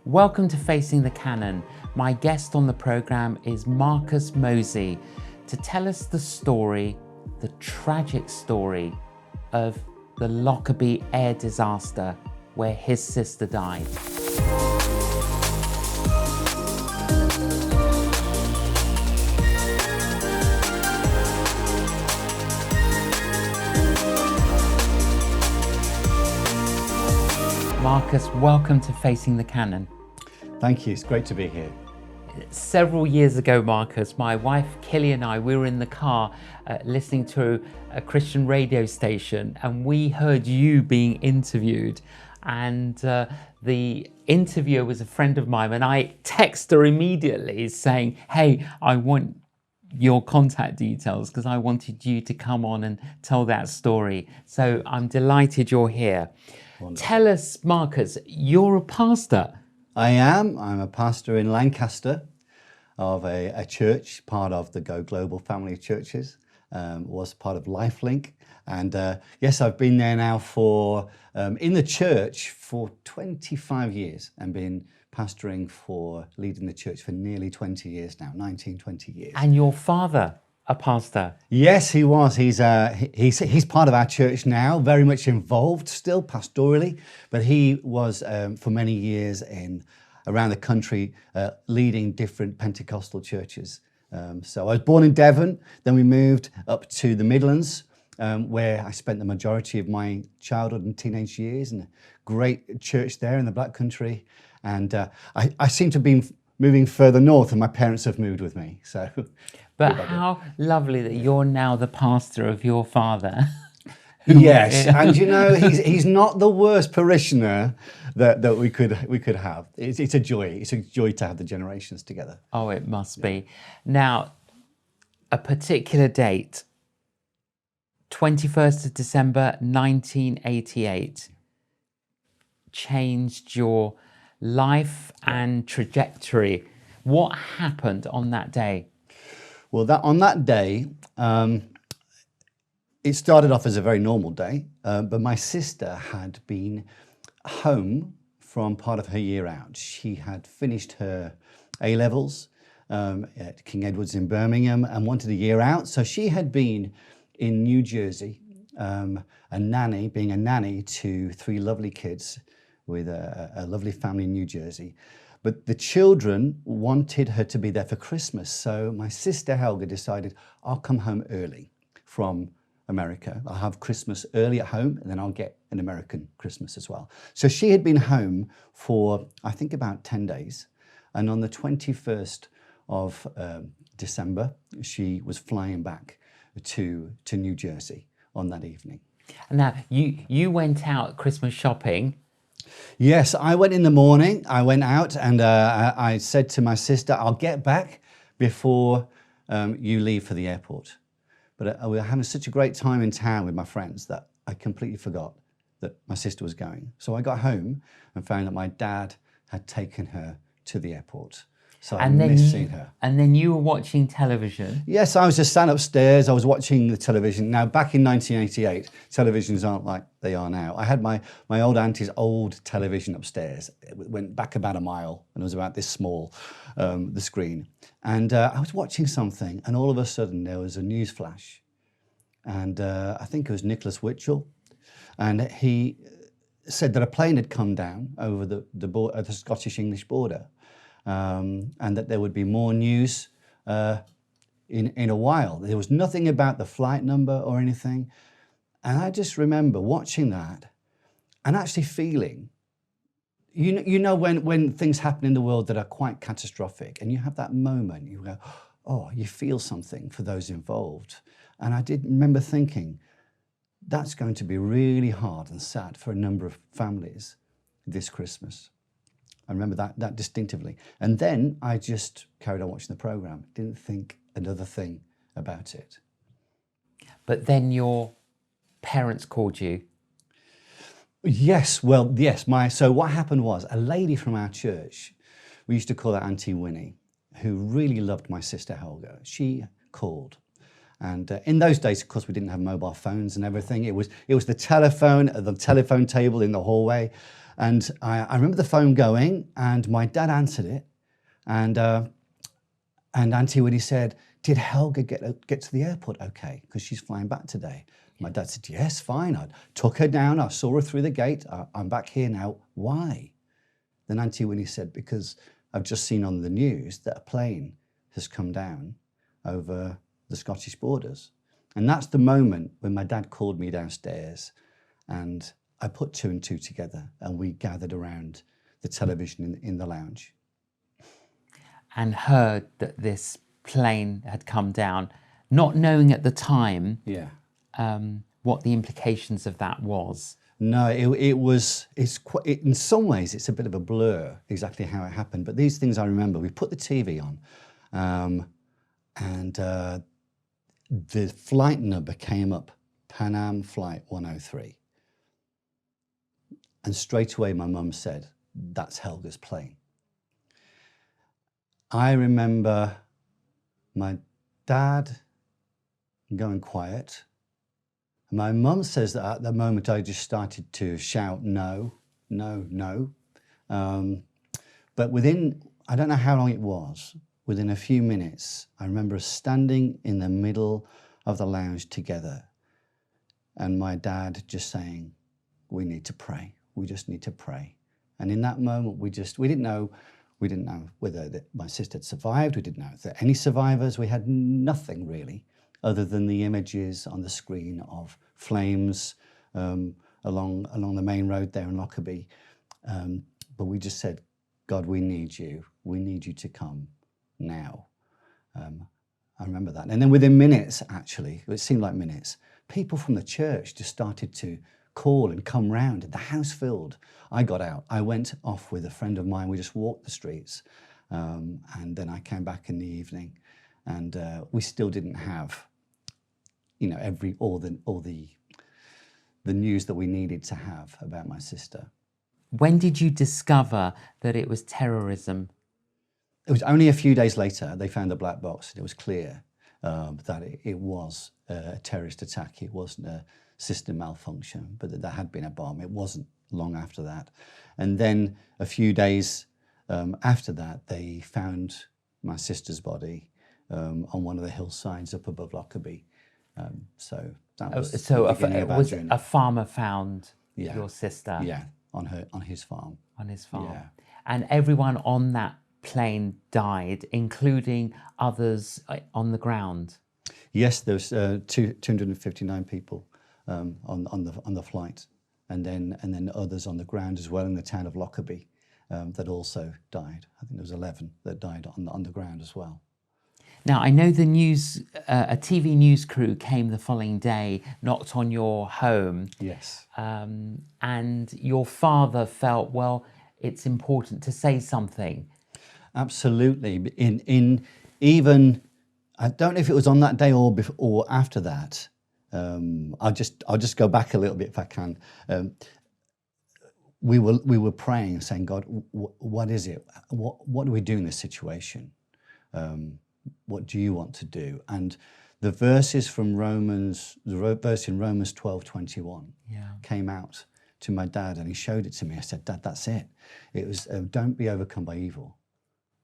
Welcome to Facing the Canon. My guest on the programme is Marcus Mosey to tell us the story, the tragic story of the Lockerbie air disaster where his sister died. Marcus, welcome to Facing the Canon. Thank you, it's great to be here. Several years ago, Marcus, my wife Kelly and I, we were in the car listening to a Christian radio station, and we heard you being interviewed, and the interviewer was a friend of mine, and I texted her immediately saying, hey, I want your contact details because I wanted you to come on and tell that story. So I'm delighted you're here. Wonderful. Tell us, Marcus, you're a pastor. I am. I'm a pastor in Lancaster of a church, part of the Go Global family of churches, was part of LifeLink. And yes, I've been there now for, in the church for 25 years and been pastoring leading the church for nearly 20 years now, 20 years. And your father, a pastor? Yes, he was. He's part of our church now, very much involved still pastorally, but he was for many years around the country leading different Pentecostal churches. So I was born in Devon, then we moved up to the Midlands, where I spent the majority of my childhood and teenage years in a great church there in the Black Country. And I seem to have been moving further north, and my parents have moved with me. So. But how lovely that you're now the pastor of your father. Yes, and you know, he's not the worst parishioner that we could have. It's a joy. It's a joy to have the generations together. Oh, it must be. Now, a particular date, 21st of December 1988, changed your life and trajectory. What happened on that day? Well, on that day, it started off as a very normal day, but my sister had been home from part of her year out. She had finished her A-levels at King Edward's in Birmingham and wanted a year out. So she had been in New Jersey, being a nanny to three lovely kids with a lovely family in New Jersey. But the children wanted her to be there for Christmas. So my sister Helga decided, I'll come home early from America. I'll have Christmas early at home, and then I'll get an American Christmas as well. So she had been home for, I think, about 10 days. And on the 21st of December, she was flying back to New Jersey on that evening. Now, you went out Christmas shopping. Yes, I went in the morning. I went out and I said to my sister, I'll get back before you leave for the airport. But we were having such a great time in town with my friends that I completely forgot that my sister was going. So I got home and found that my dad had taken her to the airport. So I missed seeing her. And then you were watching television? Yes, I was just sat upstairs. I was watching the television. Now, back in 1988, televisions aren't like they are now. I had my old auntie's old television upstairs. It went back about a mile, and it was about this small, the screen. And I was watching something, and all of a sudden there was a news flash. And I think it was Nicholas Witchell. And he said that a plane had come down over the Scottish-English border. And that there would be more news in a while. There was nothing about the flight number or anything. And I just remember watching that and actually feeling, you know when things happen in the world that are quite catastrophic, and you have that moment, you go, oh, you feel something for those involved. And I did remember thinking, that's going to be really hard and sad for a number of families this Christmas. I remember that distinctively. And then I just carried on watching the programme, didn't think another thing about it. But then your parents called you? Yes, well, yes. So what happened was a lady from our church, we used to call her Auntie Winnie, who really loved my sister Helga. She called And in those days, of course, we didn't have mobile phones and everything. It was the telephone at the telephone table in the hallway. And I remember the phone going, and my dad answered it. And Auntie Winnie said, "Did Helga get to the airport okay? Because she's flying back today." My dad said, "Yes, fine. I took her down. I saw her through the gate. I'm back here now. Why?" Then Auntie Winnie said, "Because I've just seen on the news that a plane has come down over the Scottish borders." And that's the moment when my dad called me downstairs, and I put two and two together, and we gathered around the television in the lounge. And heard that this plane had come down, not knowing at the time Yeah. what the implications of that was. No, in some ways, it's a bit of a blur exactly how it happened. But these things I remember. We put the TV on, and the flight number came up, Pan Am Flight 103. And straight away, my mum said, "That's Helga's plane." I remember my dad going quiet. My mum says that at the moment I just started to shout, "No, no, no." But within, I don't know how long it was, within a few minutes, I remember us standing in the middle of the lounge together, and my dad just saying, "We need to pray. We just need to pray." And in that moment, we didn't know whether my sister had survived. We didn't know if there were any survivors. We had nothing really, other than the images on the screen of flames along the main road there in Lockerbie. But we just said, "God, we need you. We need you to come now." I remember that. And then within minutes, actually, it seemed like minutes, people from the church just started to call and come round, and the house filled. I got out. I went off with a friend of mine. We just walked the streets. And then I came back in the evening, and we still didn't have, all the news that we needed to have about my sister. When did you discover that it was terrorism? It was only a few days later they found the black box, and it was clear that it was a terrorist attack. It wasn't a system malfunction, but that there had been a bomb. It wasn't long after that. And then a few days after that, they found my sister's body on one of the hillsides up above Lockerbie. So that was a farmer found your sister. Yeah, on his farm. On his farm. Yeah. And everyone on that plane died, including others on the ground. Yes, there was 259 people on the flight, and then others on the ground as well in the town of Lockerbie that also died. I think there was 11 that died on the ground as well. Now, I know the news, a TV news crew came the following day, knocked on your home. Yes. And your father felt, well, it's important to say something. Absolutely. In even, I don't know if it was on that day or after that. I'll just go back a little bit if I can. We were praying, saying, "God, what is it? What do we do in this situation? What do you want to do?" And the verses from the verse in Romans 12:21 came out to my dad, and he showed it to me. I said, "Dad, that's it. It was don't be overcome by evil,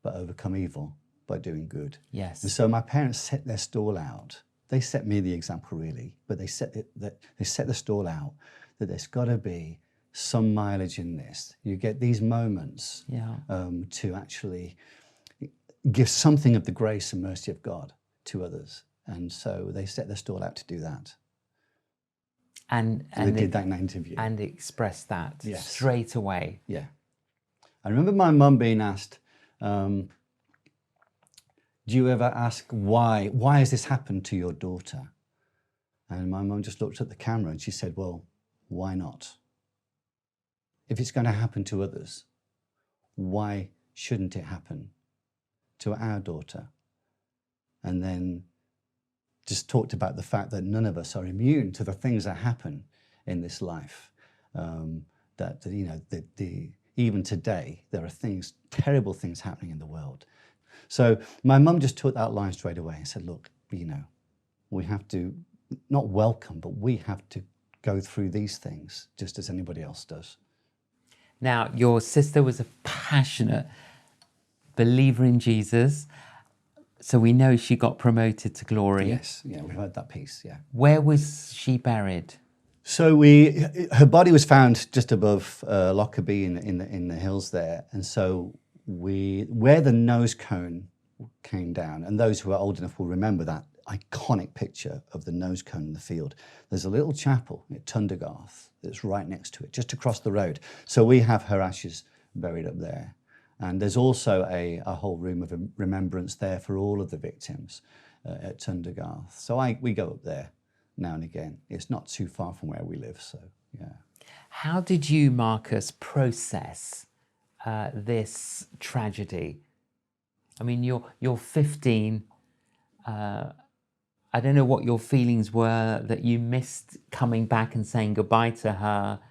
but overcome evil by doing good." Yes. And so my parents set their stall out. They set me the example, really, but they set the stall out that there's got to be some mileage in this. You get these moments to actually give something of the grace and mercy of God to others. And so they set their stall out to do that. And they did that in that interview. And expressed that straight away. Yeah. I remember my mum being asked, "Do you ever ask why has this happened to your daughter?" And my mum just looked at the camera and she said, "Well, why not? If it's going to happen to others, why shouldn't it happen to our daughter?" And then just talked about the fact that none of us are immune to the things that happen in this life. Even today, there are terrible things happening in the world. So my mum just took that line straight away and said, "Look, we have to not welcome, but we have to go through these things just as anybody else does. Now, your sister was a passionate believer in Jesus, so we know she got promoted to glory. Yes, yeah, we heard that piece, yeah. Where was she buried? So her body was found just above Lockerbie in the hills there, and so where the nose cone came down, and those who are old enough will remember that iconic picture of the nose cone in the field. There's a little chapel at Tundergarth that's right next to it, just across the road. So we have her ashes buried up there. And there's also a whole room of remembrance there for all of the victims at Tundergarth. So we go up there now and again. It's not too far from where we live, so yeah. How did you, Marcus, process this tragedy? I mean, you're 15. I don't know what your feelings were that you missed coming back and saying goodbye to her.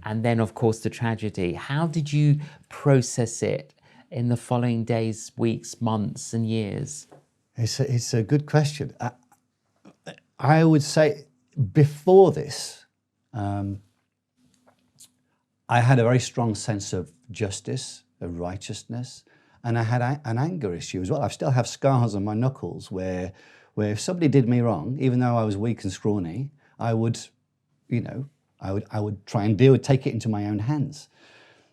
And then, of course, the tragedy. How did you process it in the following days, weeks, months, and years? It's a good question. I would say before this, I had a very strong sense of justice, of righteousness, and I had an anger issue as well. I still have scars on my knuckles where if somebody did me wrong, even though I was weak and scrawny, I would try and take it into my own hands.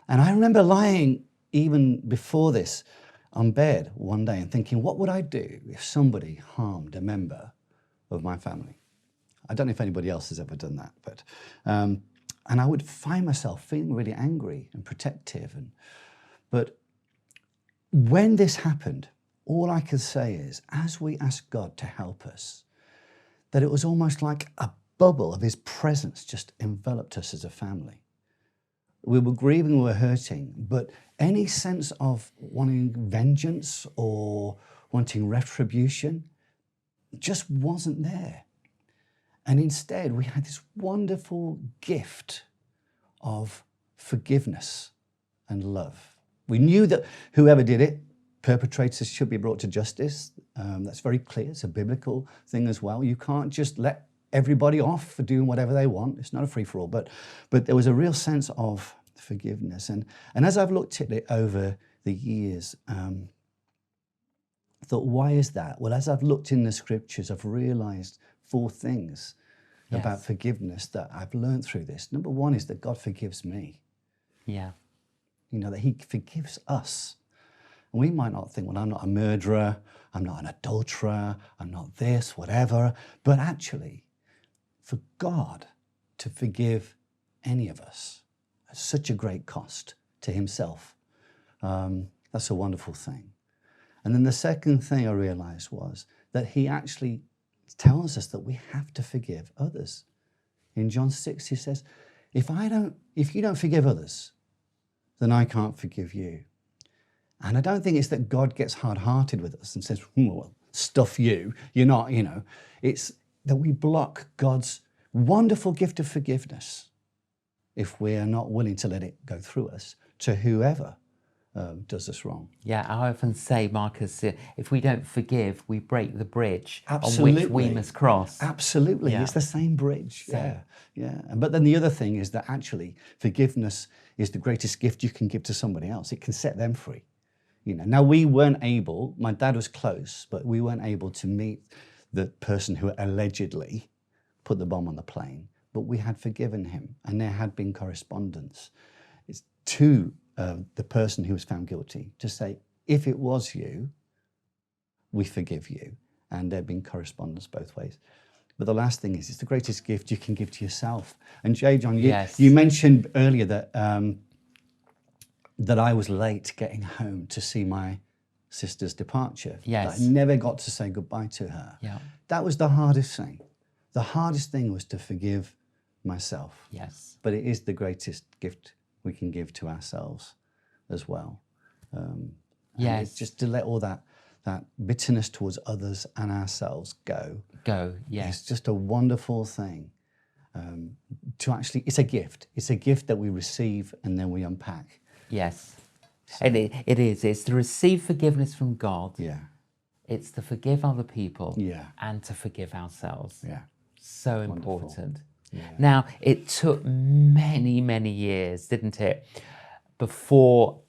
And I remember lying even before this on bed one day and thinking, what would I do if somebody harmed a member of my family? I don't know if anybody else has ever done that, but and I would find myself feeling really angry and protective. But when this happened, all I could say is, as we asked God to help us, that it was almost like a bubble of his presence just enveloped us as a family. We were grieving, we were hurting, but any sense of wanting vengeance or wanting retribution just wasn't there. And instead, we had this wonderful gift of forgiveness and love. We knew that whoever did it, perpetrators should be brought to justice. That's very clear. It's a biblical thing as well. You can't just let everybody off for doing whatever they want. It's not a free-for-all, but there was a real sense of forgiveness. And as I've looked at it over the years, I thought, why is that? Well, as I've looked in the scriptures, I've realized 4 things about forgiveness that I've learned through this. Number 1 is that God forgives me. Yeah. You know, that he forgives us. And we might not think, well, I'm not a murderer, I'm not an adulterer, I'm not this, whatever. But actually, for God to forgive any of us at such a great cost to himself, that's a wonderful thing. And then the second thing I realized was that he actually tells us that we have to forgive others. In John 6, he says, if you don't forgive others, then I can't forgive you. And I don't think it's that God gets hard-hearted with us and says, well, stuff you, you're not, you know. It's that we block God's wonderful gift of forgiveness if we are not willing to let it go through us to whoever does us wrong. Yeah, I often say, Marcus, if we don't forgive, we break the bridge Absolutely. on which we must cross. Absolutely, Yeah. It's the same bridge. Same. Yeah. But then the other thing is that actually forgiveness is the greatest gift you can give to somebody else. It can set them free. You know, now we weren't able, my dad was close, but we weren't able to meet the person who allegedly put the bomb on the plane, but we had forgiven him and there had been correspondence. It's to the person who was found guilty to say, if it was you, we forgive you. And there'd been correspondence both ways. But the last thing is, it's the greatest gift you can give to yourself. And J.John, you mentioned earlier that that I was late getting home to see my sister's departure. Yes. I never got to say goodbye to her. Yeah. That was the hardest thing. The hardest thing was to forgive myself. Yes. But it is the greatest gift we can give to ourselves as well. Yes. Just to let all that bitterness towards others and ourselves go. Yes. It's just a wonderful thing. To actually, it's a gift. It's a gift that we receive and then we unpack. Yes. And it is. It's to receive forgiveness from God. Yeah. It's to forgive other people Yeah. and to forgive ourselves. Yeah. So Wonderful. important. Yeah. Now, it took many, many years, didn't it, before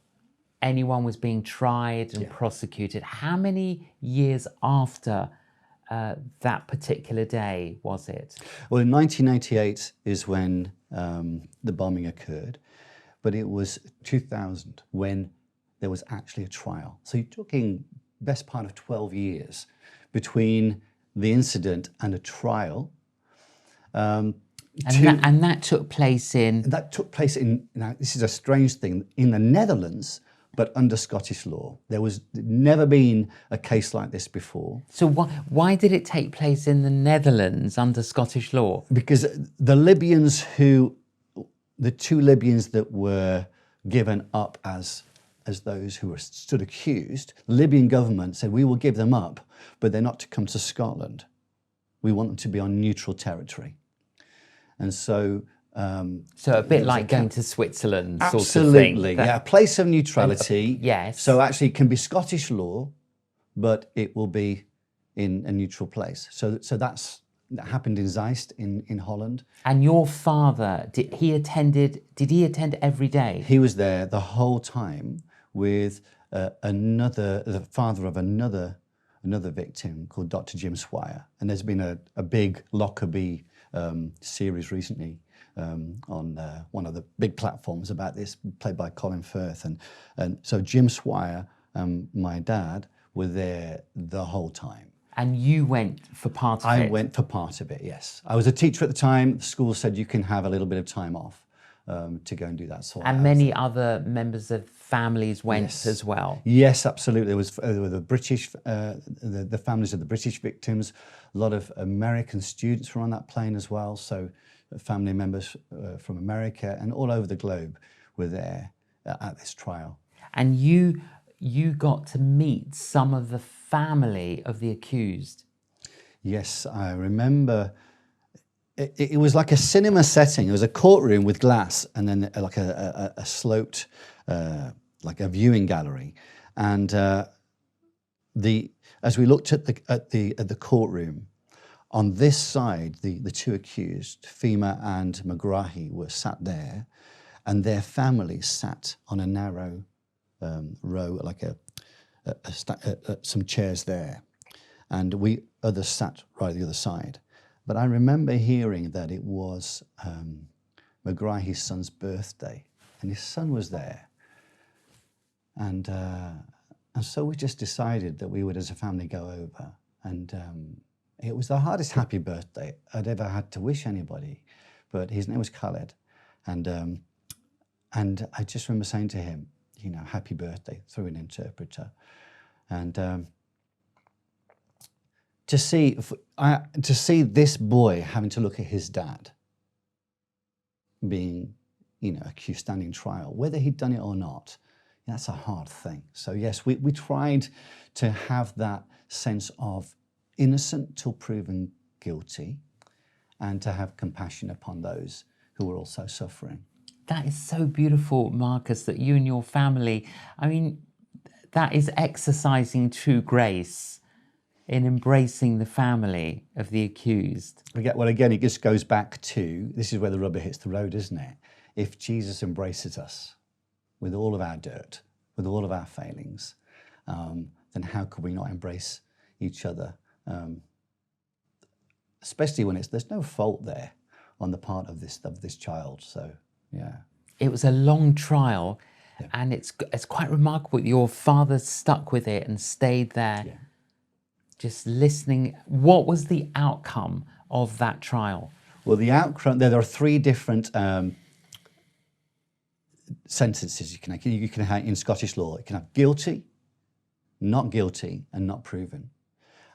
anyone was being tried and prosecuted. How many years after that particular day was it? Well, in 1988 is when the bombing occurred, but it was 2000 when there was actually a trial. So you're talking best part of 12 years between the incident and a trial. And that took place in... That took place in, now this is a strange thing, in the Netherlands, but under Scottish law. There was never been a case like this before. So why did it take place in the Netherlands under Scottish law? Because the two Libyans that were given up as those who were stood accused, the Libyan government said, we will give them up, but they're not to come to Scotland. We want them to be on neutral territory. And so... so a bit like going to Switzerland, sort of thing. Absolutely, yeah, a place of neutrality. Yes. So actually it can be Scottish law, but it will be in a neutral place. So that happened in Zeist in Holland. And your father, did he attend every day? He was there the whole time with the father of another victim called Dr. Jim Swire. And there's been a big Lockerbie series recently on one of the big platforms about this, played by Colin Firth. And so Jim Swire and my dad were there the whole time. And you went for part of it? I went for part of it, yes. I was a teacher at the time. The school said you can have a little bit of time off to go and do that sort of And many other members of families went as well? Yes, absolutely. There were the British, the families of the British victims. A lot of American students were on that plane as well. So family members from America and all over the globe were there at this trial. And you got to meet some of the family of the accused? Yes, I remember. It was like a cinema setting. It was a courtroom with glass and then like a sloped, like a viewing gallery. And as we looked at the courtroom, on this side, the two accused, Fema and Megrahi, were sat there, and their families sat on a narrow row, like some chairs there, and others sat right at the other side. But I remember hearing that it was Megrahi's son's birthday, and his son was there, and so we just decided that we would, as a family, go over, and it was the hardest happy birthday I'd ever had to wish anybody. But his name was Khaled, and I just remember saying to him, you know, happy birthday through an interpreter, and to see this boy having to look at his dad being, you know, accused, standing trial, whether he'd done it or not, that's a hard thing. So yes, we tried to have that sense of innocent till proven guilty, and to have compassion upon those who were also suffering. That is so beautiful, Marcus, that you and your family, I mean, that is exercising true grace in embracing the family of the accused. Well, again, it just goes back to, this is where the rubber hits the road, isn't it? If Jesus embraces us with all of our dirt, with all of our failings, then how could we not embrace each other? Especially when there's no fault there on the part of this child. So yeah, it was a long trial, and it's quite remarkable. Your father stuck with it and stayed there, just listening. What was the outcome of that trial? Well, the outcome, there are three different sentences you can have in Scottish law. You can have guilty, not guilty, and not proven.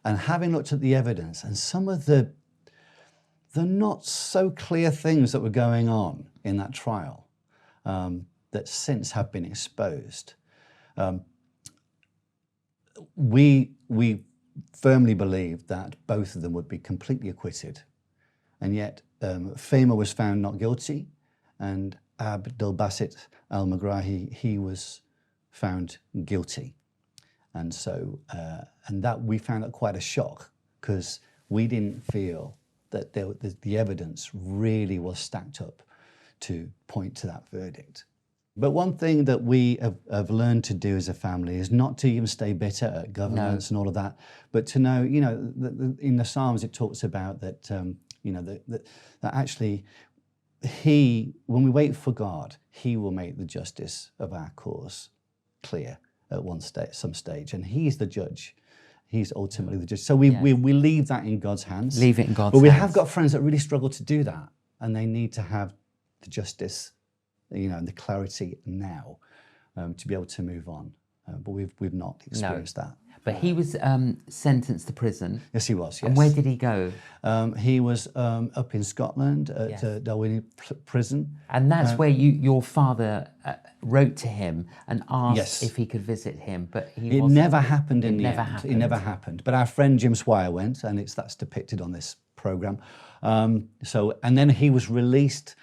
And having looked at the evidence and some of the not so clear things that were going on in that trial that since have been exposed, we firmly believe that both of them would be completely acquitted. And yet Fema was found not guilty, and Abdel Basit al-Megrahi, he was found guilty. And so, and that we found that quite a shock, because we didn't feel that the evidence really was stacked up to point to that verdict. But one thing that we have learned to do as a family is not to even stay bitter at governments and all of that, but to know, you know, in the Psalms it talks about that, you know, that actually when we wait for God, He will make the justice of our cause clear at some stage, and He's the judge. He's ultimately the judge. So we leave that in God's hands. Leave it in God's hands. But we have got friends that really struggle to do that, and they need to have the justice, you know, and the clarity now to be able to move on. But we've not experienced that. But he was sentenced to prison. Yes, he was. Yes. And where did he go? He was up in Scotland at Dalwhinnie Prison. And that's where your father wrote to him and asked if he could visit him. But it never happened in the end. It never happened. But our friend Jim Swire went, and that's depicted on this program. And then he was released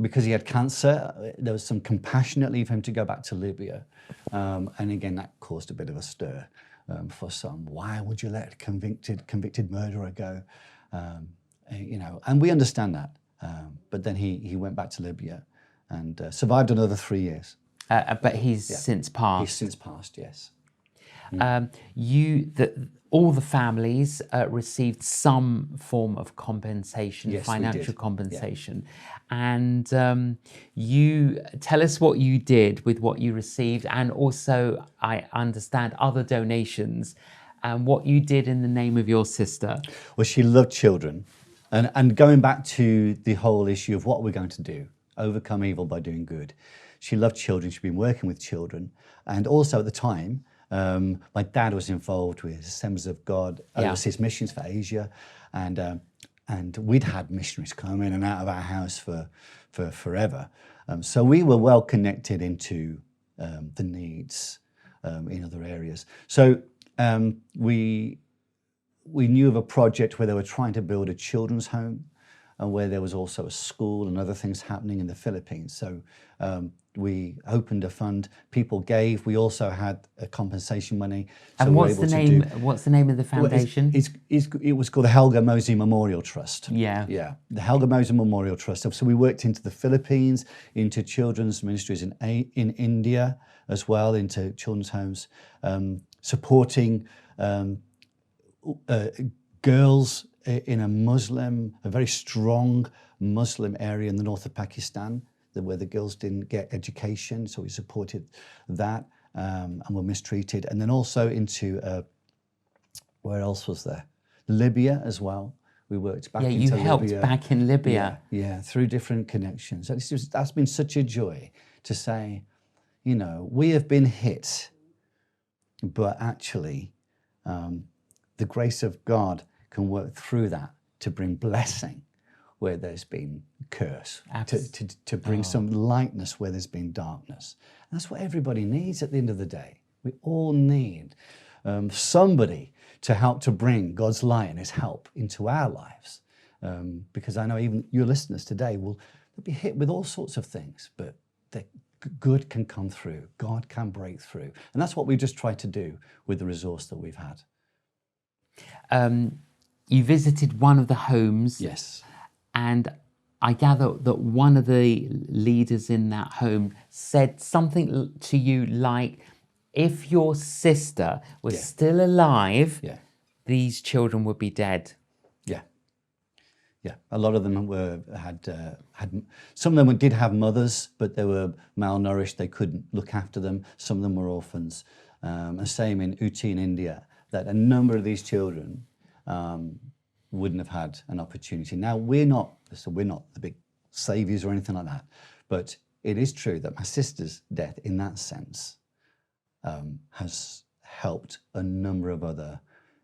because he had cancer. There was some compassionate leave for him to go back to Libya. And again, that caused a bit of a stir. For some, why would you let a convicted murderer go? You know, and we understand that. But then he went back to Libya and survived another 3 years. But he's since passed. He's since passed, yes. All the families received some form of compensation, financial compensation. Yeah. And you tell us what you did with what you received, and also, I understand, other donations, and what you did in the name of your sister. Well, she loved children. And going back to the whole issue of what we're going to do, overcome evil by doing good. She loved children. She'd been working with children. And also at the time, my dad was involved with Assemblies of God, overseas missions for Asia, and we'd had missionaries come in and out of our house for forever. So we were well connected into the needs in other areas. So we knew of a project where they were trying to build a children's home, and where there was also a school and other things happening in the Philippines. So we opened a fund. People gave. We also had a compensation money. So and what's the name? What's the name of the foundation? It was called the Helga Mosey Memorial Trust. Yeah, the Helga Mosey Memorial Trust. So we worked into the Philippines, into children's ministries in India as well, into children's homes, supporting girls in a very strong Muslim area in the north of Pakistan, where the girls didn't get education, so we supported that and were mistreated. And then also into, where else was there? Libya as well. We worked back into Libya. Yeah, you helped back in Libya. Yeah, through different connections. And that's been such a joy to say, you know, we have been hit, but actually the grace of God can work through that to bring blessing where there's been curse, to bring some lightness where there's been darkness. And that's what everybody needs at the end of the day. We all need somebody to help to bring God's light and His help into our lives. Because I know even your listeners today will be hit with all sorts of things, but good can come through. God can break through. And that's what we just try to do with the resource that we've had. You visited one of the homes. Yes. And I gather that one of the leaders in that home said something to you like, if your sister was still alive, these children would be dead. Yeah, a lot of them had some of them did have mothers, but they were malnourished. They couldn't look after them. Some of them were orphans. And same in Uti in India, that a number of these children wouldn't have had an opportunity. Now we're not the big saviors or anything like that, but it is true that my sister's death, in that sense, has helped a number of other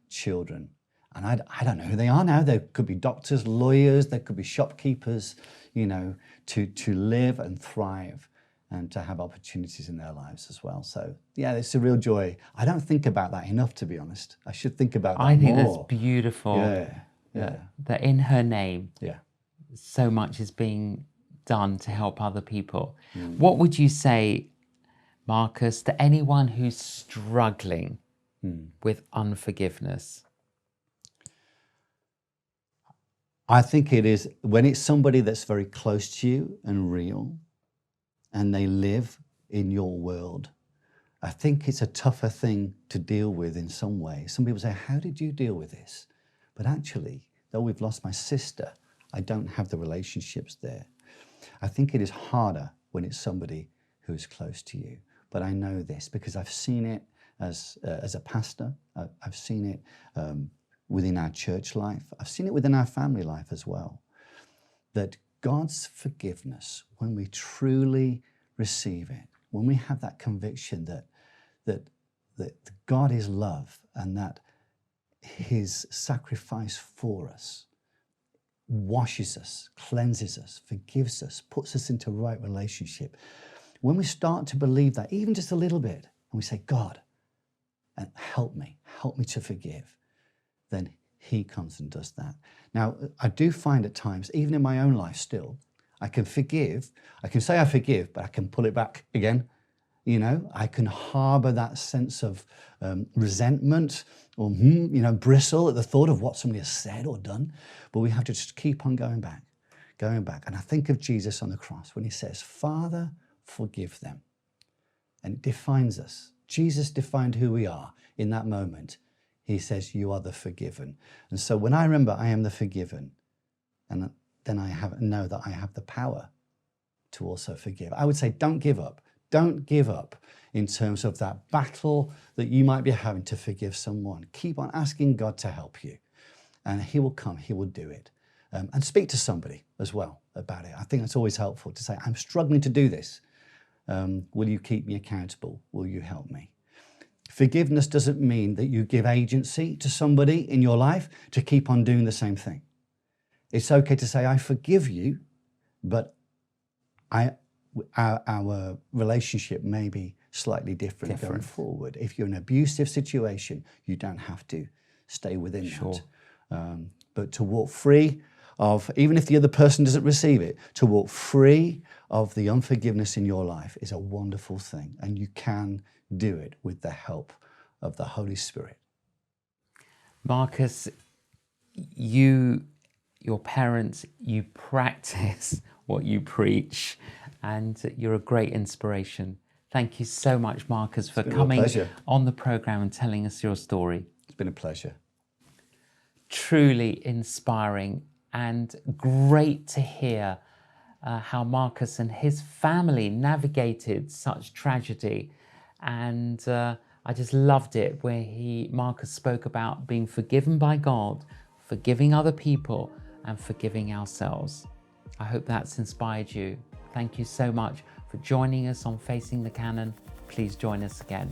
children. And I don't know who they are now. There could be doctors, lawyers, there could be shopkeepers, you know, to live and thrive and to have opportunities in their lives as well. So yeah, it's a real joy. I don't think about that enough, to be honest. I should think about that more. I think that's beautiful. Yeah. That in her name, yeah, so much is being done to help other people. What would you say, Marcus, to anyone who's struggling with unforgiveness? I think it is when it's somebody that's very close to you and real, and they live in your world. I think it's a tougher thing to deal with in some way. Some people say, how did you deal with this? But actually, though we've lost my sister, I don't have the relationships there. I think it is harder when it's somebody who is close to you. But I know this because I've seen it as a pastor. I've seen it within our church life. I've seen it within our family life as well. That God's forgiveness, when we truly receive it, when we have that conviction that God is love and that his sacrifice for us washes us, cleanses us, forgives us, puts us into right relationship. When we start to believe that, even just a little bit, and we say, God, and help me to forgive, then he comes and does that. Now, I do find at times, even in my own life still, I can forgive, I can say I forgive, but I can pull it back again. You know, I can harbor that sense of resentment or, bristle at the thought of what somebody has said or done. But we have to just keep on going back. And I think of Jesus on the cross when he says, Father, forgive them. And it defines us. Jesus defined who we are in that moment. He says, you are the forgiven. And so when I remember I am the forgiven, and then I know that I have the power to also forgive. I would say, don't give up. Don't give up in terms of that battle that you might be having to forgive someone. Keep on asking God to help you. And he will come, he will do it. And speak to somebody as well about it. I think that's always helpful to say, I'm struggling to do this. Will you keep me accountable? Will you help me? Forgiveness doesn't mean that you give agency to somebody in your life to keep on doing the same thing. It's okay to say, I forgive you, but our relationship may be slightly different going forward. If you're in an abusive situation, you don't have to stay within that. But to walk free of, even if the other person doesn't receive it, to walk free of the unforgiveness in your life is a wonderful thing. And you can do it with the help of the Holy Spirit. Marcus, your parents, you practice what you preach, and you're a great inspiration. Thank you so much, Marcus, for coming on the program and telling us your story. It's been a pleasure. Truly inspiring and great to hear how Marcus and his family navigated such tragedy. And I just loved it where Marcus spoke about being forgiven by God, forgiving other people, and forgiving ourselves. I hope that's inspired you. Thank you so much for joining us on Facing the Canon. Please join us again.